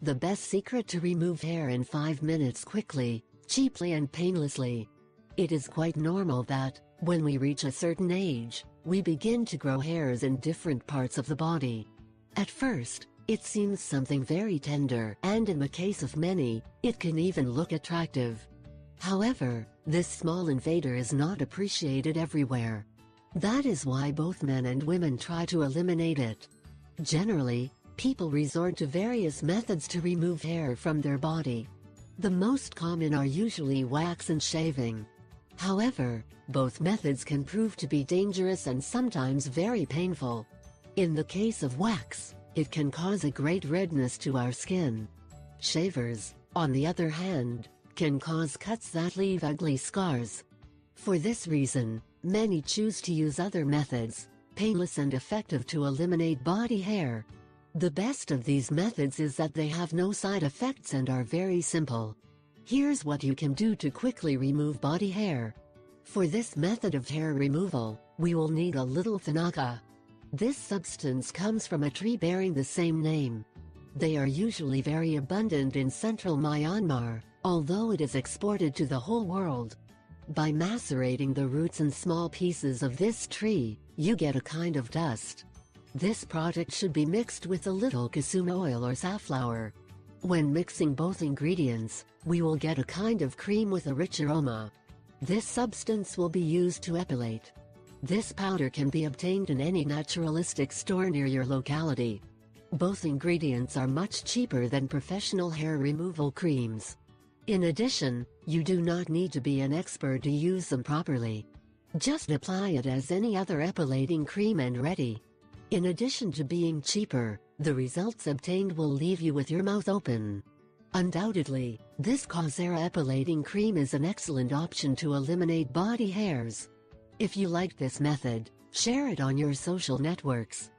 The best secret to remove hair in 5 minutes quickly, cheaply and painlessly. It is quite normal that, when we reach a certain age, we begin to grow hairs in different parts of the body. At first, it seems something very tender, and in the case of many, it can even look attractive. However, this small invader is not appreciated everywhere. That is why both men and women try to eliminate it. Generally, people resort to various methods to remove hair from their body. The most common are usually wax and shaving. However, both methods can prove to be dangerous and sometimes very painful. In the case of wax, it can cause a great redness to our skin. Shavers, on the other hand, can cause cuts that leave ugly scars. For this reason, many choose to use other methods, painless and effective, to eliminate body hair. The best of these methods is that they have no side effects and are very simple. Here's what you can do to quickly remove body hair. For this method of hair removal, we will need a little thanaka. This substance comes from a tree bearing the same name. They are usually very abundant in central Myanmar, although it is exported to the whole world. By macerating the roots and small pieces of this tree, you get a kind of dust. This product should be mixed with a little kusuma oil or safflower. When mixing both ingredients, we will get a kind of cream with a rich aroma. This substance will be used to epilate. This powder can be obtained in any naturalistic store near your locality. Both ingredients are much cheaper than professional hair removal creams. In addition, you do not need to be an expert to use them properly. Just apply it as any other epilating cream and ready. In addition to being cheaper, the results obtained will leave you with your mouth open. Undoubtedly, this Causera epilating cream is an excellent option to eliminate body hairs. If you liked this method, share it on your social networks.